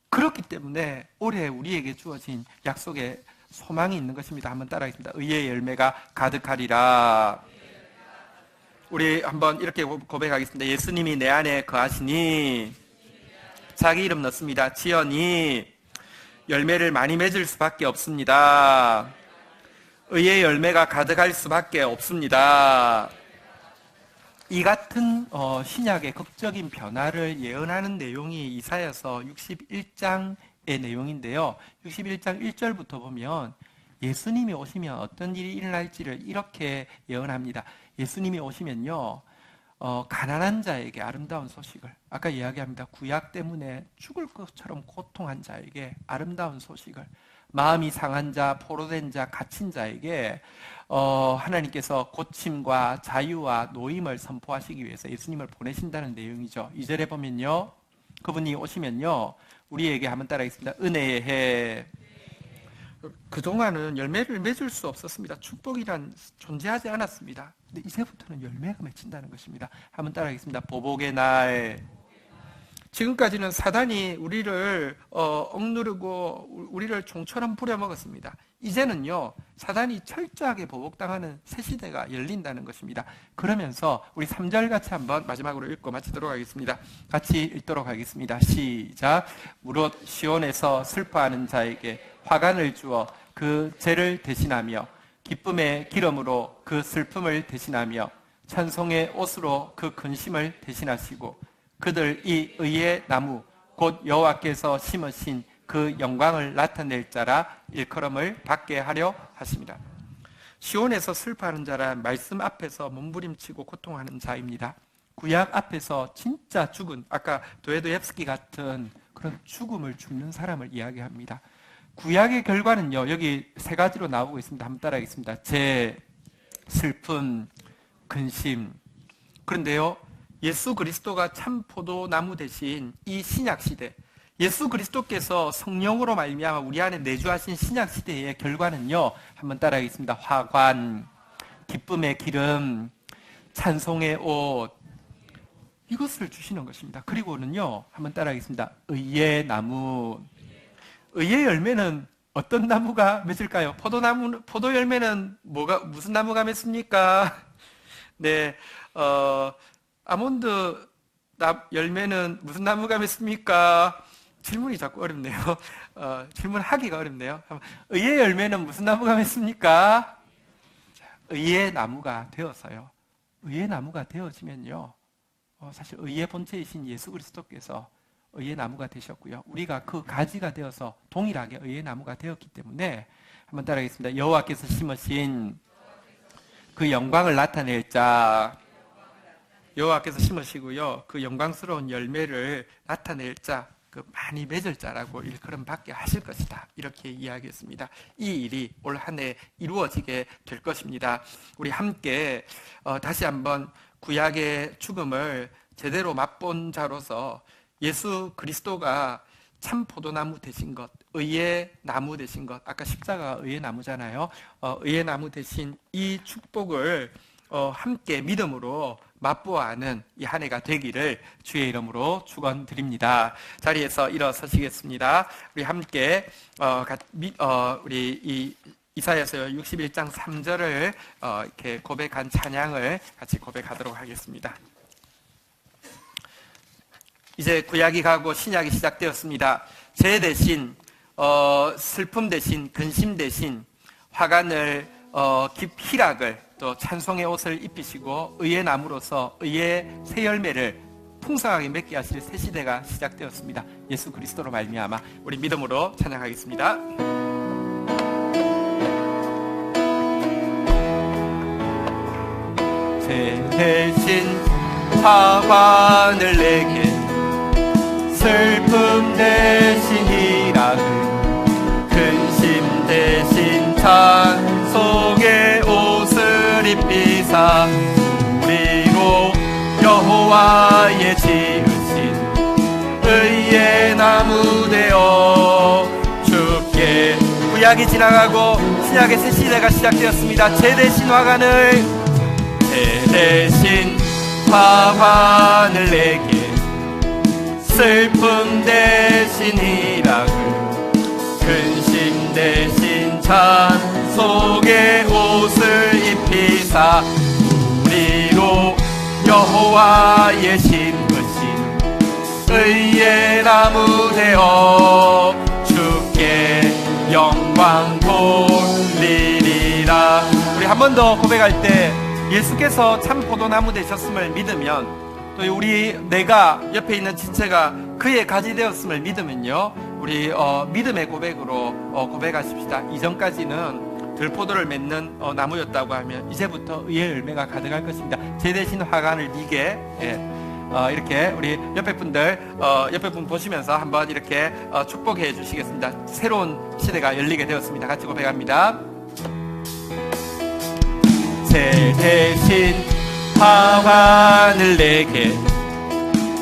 그렇기 때문에 올해 우리에게 주어진 약속의 소망이 있는 것입니다. 한번 따라하겠습니다. 의의 열매가 가득하리라. 우리 한번 이렇게 고백하겠습니다. 예수님이 내 안에 거하시니, 자기 이름 넣습니다. 지연이 열매를 많이 맺을 수밖에 없습니다. 의의 열매가 가득할 수밖에 없습니다. 이 같은 신약의 극적인 변화를 예언하는 내용이 이사야서 61장의 내용인데요. 61장 1절부터 보면 예수님이 오시면 어떤 일이 일어날지를 이렇게 예언합니다. 예수님이 오시면요, 가난한 자에게 아름다운 소식을, 아까 이야기합니다. 구약 때문에 죽을 것처럼 고통한 자에게 아름다운 소식을, 마음이 상한 자, 포로된 자, 갇힌 자에게 하나님께서 고침과 자유와 노임을 선포하시기 위해서 예수님을 보내신다는 내용이죠. 2절에 보면요, 그분이 오시면요, 우리에게 한번 따라하겠습니다. 은혜의 해. 그동안은 열매를 맺을 수 없었습니다. 축복이란 존재하지 않았습니다. 근데 이제부터는 열매가 맺힌다는 것입니다. 한번 따라하겠습니다. 보복의 날. 지금까지는 사단이 우리를 억누르고 우리를 종처럼 부려먹었습니다. 이제는요, 사단이 철저하게 보복당하는 새 시대가 열린다는 것입니다. 그러면서 우리 3절 같이 한번 마지막으로 읽고 마치도록 하겠습니다. 같이 읽도록 하겠습니다. 시작. 무릇 시온에서 슬퍼하는 자에게 화관을 주어 그 죄를 대신하며 기쁨의 기름으로 그 슬픔을 대신하며 찬송의 옷으로 그 근심을 대신하시고 그들 이 의의 나무 곧 여호와께서 심으신 그 영광을 나타낼 자라 일컬음을 받게 하려 하십니다. 시온에서 슬퍼하는 자란 말씀 앞에서 몸부림치고 고통하는 자입니다. 구약 앞에서 진짜 죽은, 아까 도에도옙스키 같은 그런 죽음을 죽는 사람을 이야기합니다. 구약의 결과는요, 여기 세 가지로 나오고 있습니다. 한번 따라하겠습니다. 재, 슬픔, 근심. 그런데요, 예수 그리스도가 참 포도나무 대신 이 신약 시대, 예수 그리스도께서 성령으로 말미암아 우리 안에 내주하신 신약 시대의 결과는요, 한번 따라하겠습니다. 화관, 기쁨의 기름, 찬송의 옷, 이것을 주시는 것입니다. 그리고는요, 한번 따라하겠습니다. 의의 나무. 의의 열매는 어떤 나무가 맺을까요? 포도 열매는 무슨 나무가 맺습니까? 네, 아몬드 열매는 무슨 나무가 맺습니까? 질문이 자꾸 어렵네요. 질문하기가 어렵네요. 의의 열매는 무슨 나무가 맺습니까? 의의 나무가 되어서요. 의의 나무가 되어지면요. 사실 의의 본체이신 예수 그리스도께서 의의 나무가 되셨고요. 우리가 그 가지가 되어서 동일하게 의의 나무가 되었기 때문에 한번 따라하겠습니다. 여호와께서 심으신 그 영광을 나타낼 자, 여호와께서 심으시고요. 그 영광스러운 열매를 나타낼 자, 그 많이 맺을 자라고 일컬음 받게 하실 것이다. 이렇게 이야기했습니다. 이 일이 올 한 해 이루어지게 될 것입니다. 우리 함께 다시 한번 구약의 죽음을 제대로 맛본 자로서 예수 그리스도가 참 포도나무 되신 것, 의의 나무 되신 것, 아까 십자가가 의의 나무잖아요. 의의 나무 되신 이 축복을 함께 믿음으로 맛보아하는 이 한 해가 되기를 주의 이름으로 축원드립니다. 자리에서 일어서시겠습니다. 우리 함께 우리 이 이사야서 61장 3절을 이렇게 고백한 찬양을 같이 고백하도록 하겠습니다. 이제 구약이 가고 신약이 시작되었습니다. 죄 대신 슬픔 대신 근심 대신 화관을 희락을 또 찬송의 옷을 입히시고 의의 나무로서 의의 새 열매를 풍성하게 맺게 하실 새 시대가 시작되었습니다. 예수 그리스도로 말미암아 우리 믿음으로 찬양하겠습니다. 죄 대신 화관을 내게 슬픔 대신 희락을 근심 대신 찬송의 옷을 입히사 우리로 여호와의 지으신 의의 나무 되어 주께. 구약이 지나가고 신약의 새 시대가 시작되었습니다. 죄 대신 화관을, 죄 대신 화관을 내게 슬픔 대신 희락을 근심 대신 찬송의 옷을 입히사 우리로 여호와의 심으신 의의 나무 되어 주께 영광 돌리리라. 우리 한 번 더 고백할 때 예수께서 참 포도나무 되셨음을 믿으면 또 내가 옆에 있는 지체가 그의 가지 되었음을 믿으면요, 우리 믿음의 고백으로 고백하십시다. 이전까지는 들포도를 맺는 나무였다고 하면 이제부터 의의 열매가 가득할 것입니다. 제 대신 화관을 니게. 이렇게 우리 옆에 분 보시면서 한번 이렇게 축복해 주시겠습니다. 새로운 시대가 열리게 되었습니다. 같이 고백합니다. 제 대신 화관을 내게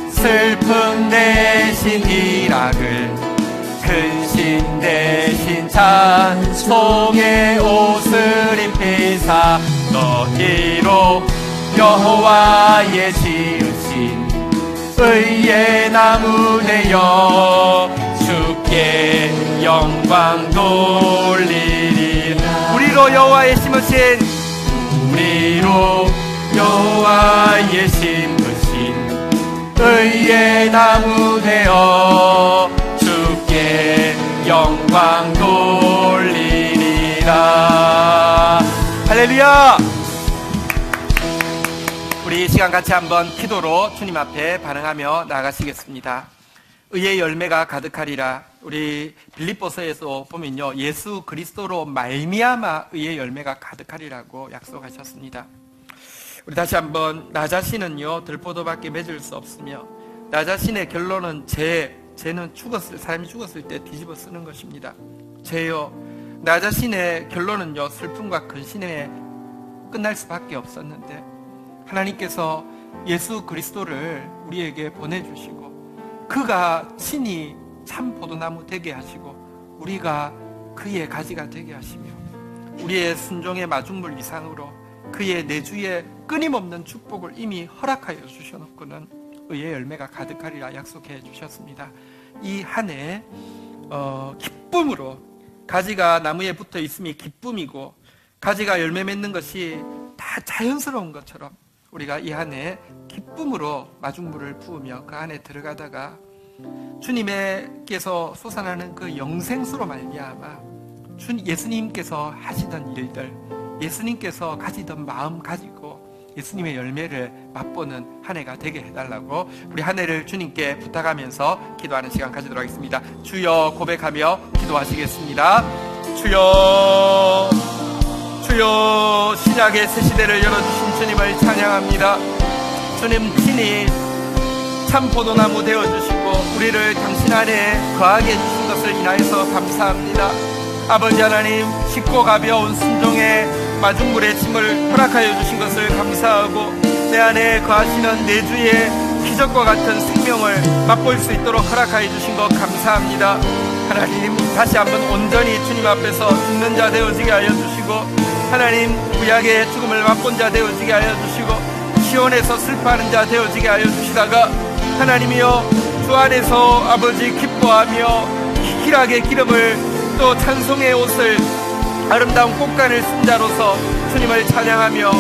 슬픔 대신 희락을 큰 신 대신 찬송의 옷을 입히사 너희로 여호와의 지으신 의의 나무 되어 주께 영광 돌리리. 우리로 여호와의 심으신 의의 나무 되어 주께 영광 돌리리라. 할렐루야. 우리 이 시간 같이 한번 기도로 주님 앞에 반응하며 나아가시겠습니다. 의의 열매가 가득하리라. 우리 빌립보서에서 보면요, 예수 그리스도로 말미암아 의의 열매가 가득하리라고 약속하셨습니다. 우리 다시 한번, 나 자신은요 들포도밖에 맺을 수 없으며 나 자신의 결론은 죄는 사람이 죽었을 때 뒤집어 쓰는 것입니다. 죄요, 나 자신의 결론은요 슬픔과 근심에 끝날 수밖에 없었는데 하나님께서 예수 그리스도를 우리에게 보내주시고 그가 친히 참 포도나무 되게 하시고 우리가 그의 가지가 되게 하시며 우리의 순종의 마중물 이상으로 그의 내주에 끊임없는 축복을 이미 허락하여 주셔놓고는 의의 열매가 가득하리라 약속해 주셨습니다. 이 한 해 기쁨으로, 가지가 나무에 붙어 있음이 기쁨이고 가지가 열매 맺는 것이 다 자연스러운 것처럼 우리가 이 한 해 기쁨으로 마중물을 부으며 그 안에 들어가다가 주님께서 솟아나는 그 영생수로 말미암아 예수님께서 하시던 일들, 예수님께서 가지던 마음 가지고 예수님의 열매를 맛보는 한 해가 되게 해달라고 우리 한 해를 주님께 부탁하면서 기도하는 시간 가지도록 하겠습니다. 주여 고백하며 기도하시겠습니다. 주여, 주여, 신약의 새 시대를 열어주신 주님을 찬양합니다. 주님 친히 참 포도나무 되어주시고 우리를 당신 안에 거하게 해주신 것을 인하여서 감사합니다. 아버지 하나님, 쉽고 가벼운 순종의 마중물의 짐을 허락하여 주신 것을 감사하고 내 안에 거하시는 내주의 기적과 같은 생명을 맛볼 수 있도록 허락하여 주신 것 감사합니다. 하나님, 다시 한번 온전히 주님 앞에서 죽는 자 되어지게 하여 주시고 하나님, 구약의 죽음을 맛본 자 되어지게 하여 주시고 시온에서 슬퍼하는 자 되어지게 하여 주시다가 하나님이여 주 안에서 아버지 기뻐하며 희락의 기름을 또 찬송의 옷을 아름다운 꽃간을 쓴 자로서 주님을 찬양하며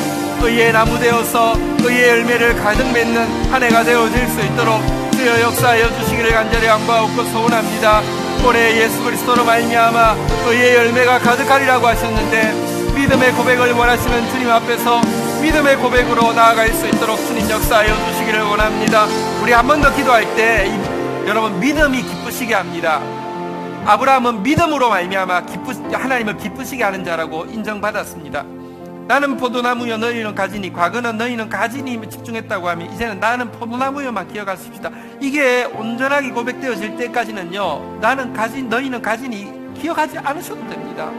의의 나무 되어서 의의 열매를 가득 맺는 한 해가 되어질 수 있도록 주여 역사하여 주시기를 간절히 양보하고 소원합니다. 올해 예수 그리스도로 말미암아 의의 열매가 가득하리라고 하셨는데 믿음의 고백을 원하시는 주님 앞에서 믿음의 고백으로 나아갈 수 있도록 주님 역사하여 주시기를 원합니다. 우리 한 번 더 기도할 때 여러분, 믿음이 기쁘시게 합니다. 아브라함은 믿음으로 말미암아 하나님을 기쁘시게 하는 자라고 인정받았습니다. 나는 포도나무여 너희는 가지니, 과거는 너희는 가지니 집중했다고 하면 이제는 나는 포도나무여만 기억하십시다. 이게 온전하게 고백되어질 때까지는요, 나는 가지 너희는 가지니 기억하지 않으셔도 됩니다.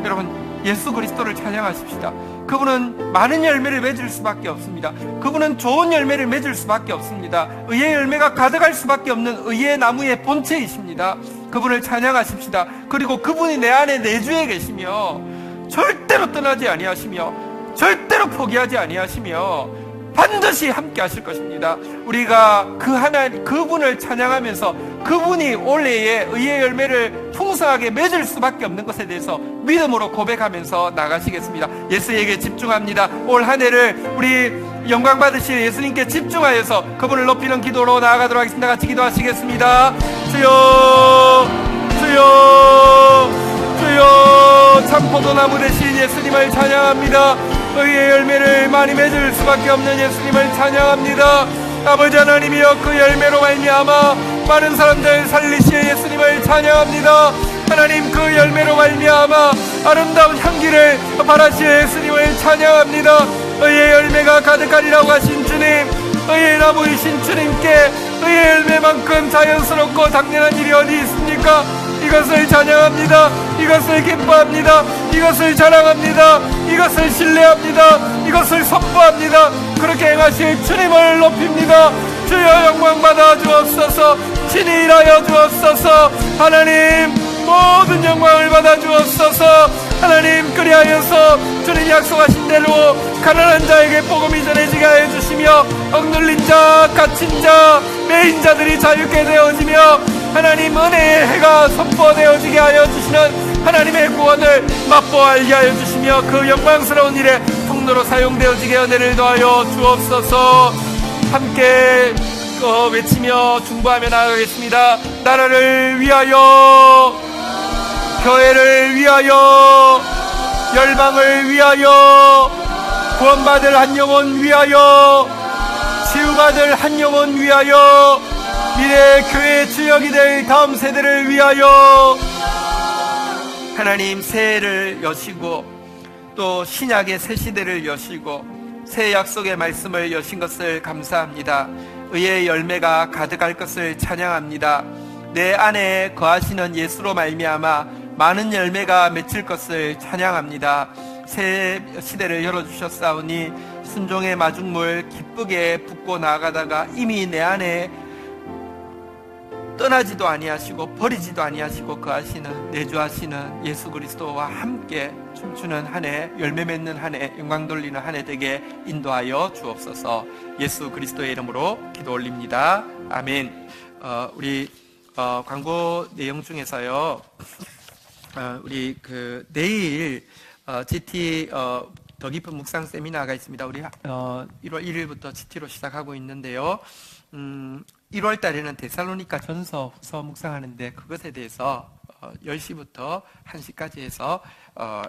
여러분, 예수 그리스도를 찬양하십시다. 그분은 많은 열매를 맺을 수밖에 없습니다. 그분은 좋은 열매를 맺을 수밖에 없습니다. 의의 열매가 가득할 수밖에 없는 의의 나무의 본체이십니다. 그분을 찬양하십시다. 그리고 그분이 내 안에 내주에 계시며 절대로 떠나지 아니하시며 절대로 포기하지 아니하시며 반드시 함께 하실 것입니다. 우리가 그분을 찬양하면서 그분이 올해의 의의 열매를 풍성하게 맺을 수밖에 없는 것에 대해서 믿음으로 고백하면서 나가시겠습니다. 예수에게 집중합니다. 올 한 해를 우리 영광 받으실 예수님께 집중하여서 그분을 높이는 기도로 나아가도록 하겠습니다. 같이 기도하시겠습니다. 주여, 주여, 주여, 참 포도나무 되신 예수님을 찬양합니다. 의의 열매를 많이 맺을 수밖에 없는 예수님을 찬양합니다. 아버지 하나님이여, 그 열매로 말미암아 많은 사람들 살리실 예수님을 찬양합니다. 하나님, 그 열매로 말미암아 아름다운 향기를 발하실 예수님을 찬양합니다. 의의 열매가 가득하리라고 하신 주님, 의의 나무이신 주님께 의의 열매만큼 자연스럽고 당연한 일이 어디 있습니까? 이것을 찬양합니다. 이것을 기뻐합니다. 이것을 자랑합니다. 이것을 신뢰합니다. 이것을 선포합니다. 그렇게 행하실 주님을 높입니다. 주여 영광 받아 주옵소서. 친히 일하여 주옵소서. 하나님 모든 영광을 받아 주옵소서. 하나님 그리하여서 주님 약속하신 대로 가난한 자에게 복음이 전해지게 하여 주시며 억눌린 자, 갇힌 자, 매인 자들이 자유케 되어지며 하나님 은혜의 해가 선포되어지게 하여 주시는 하나님의 구원을 맛보아 알게 하여 주시며 그 영광스러운 일에 통로로 사용되어지게 은혜를 더하여 주옵소서. 함께 외치며 중보하며 나아가겠습니다. 나라를 위하여, 교회를 위하여, 열방을 위하여, 구원받을 한 영혼 위하여, 치유받을 한 영혼 위하여, 미래의 교회의 주역이 될 다음 세대를 위하여. 하나님 새해를 여시고 또 신약의 새 시대를 여시고 새 약속의 말씀을 여신 것을 감사합니다. 의의 열매가 가득할 것을 찬양합니다. 내 안에 거하시는 예수로 말미암아 많은 열매가 맺힐 것을 찬양합니다. 새 시대를 열어주셨사오니 순종의 마중물 기쁘게 붓고 나아가다가 이미 내 안에 떠나지도 아니하시고 버리지도 아니하시고 거하시는 내주하시는 예수 그리스도와 함께 춤추는 한 해, 열매 맺는 한 해, 영광 돌리는 한 해 되게 인도하여 주옵소서. 예수 그리스도의 이름으로 기도 올립니다. 아멘. 우리 광고 내용 중에서요, 우리 내일 GT 더 깊은 묵상 세미나가 있습니다. 우리 1월 1일부터 GT로 시작하고 있는데요. 1월 달에는 데살로니가 전서 후서 묵상하는데 그것에 대해서 10시부터 1시까지 해서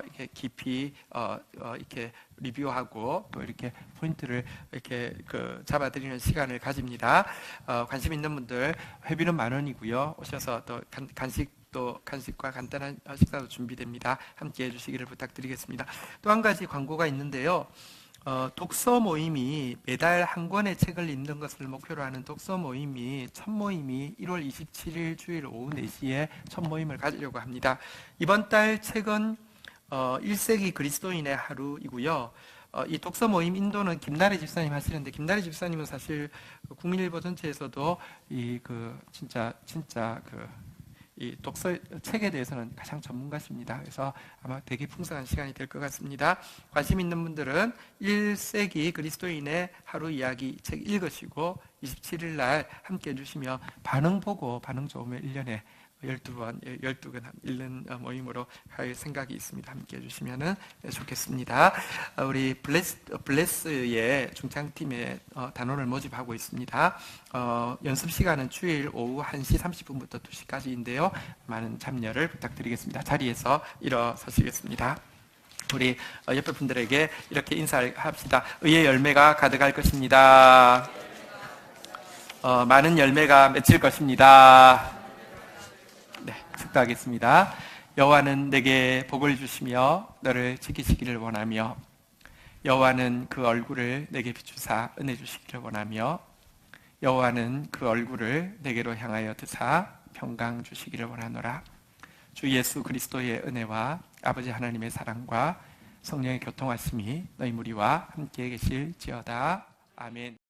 이렇게 깊이 이렇게 리뷰하고 또 이렇게 포인트를 이렇게 잡아드리는 시간을 가집니다. 관심 있는 분들 회비는 10,000원이고요. 오셔서 또 간식과 간단한 식사도 준비됩니다. 함께 해주시기를 부탁드리겠습니다. 또 한 가지 광고가 있는데요. 독서 모임이 매달 한 권의 책을 읽는 것을 목표로 하는 독서 모임이 첫 모임이 1월 27일 주일 오후 4시에 첫 모임을 가지려고 합니다. 이번 달 책은 1세기 그리스도인의 하루이고요. 이 독서 모임 인도는 김나래 집사님 하시는데, 김나래 집사님은 사실 국민일보 전체에서도 이 독서 책에 대해서는 가장 전문가십니다. 그래서 아마 되게 풍성한 시간이 될 것 같습니다. 관심 있는 분들은 1세기 그리스도인의 하루 이야기 책 읽으시고 27일 날 함께 해주시며 반응 보고 반응 좋으면 1년에 12권 읽는 모임으로 할 생각이 있습니다. 함께 해주시면 좋겠습니다. 우리 블레스의 중창팀의 단원을 모집하고 있습니다. 연습 시간은 주일 오후 1시 30분부터 2시까지인데요. 많은 참여를 부탁드리겠습니다. 자리에서 일어서시겠습니다. 우리 옆에 분들에게 이렇게 인사를 합시다. 의의 열매가 가득할 것입니다. 많은 열매가 맺힐 것입니다. 네, 축도하겠습니다. 여호와는 내게 복을 주시며 너를 지키시기를 원하며 여호와는 그 얼굴을 내게 비추사 은혜 주시기를 원하며 여호와는 그 얼굴을 내게로 향하여 드사 평강 주시기를 원하노라. 주 예수 그리스도의 은혜와 아버지 하나님의 사랑과 성령의 교통하심이 너희 무리와 함께 계실지어다. 아멘.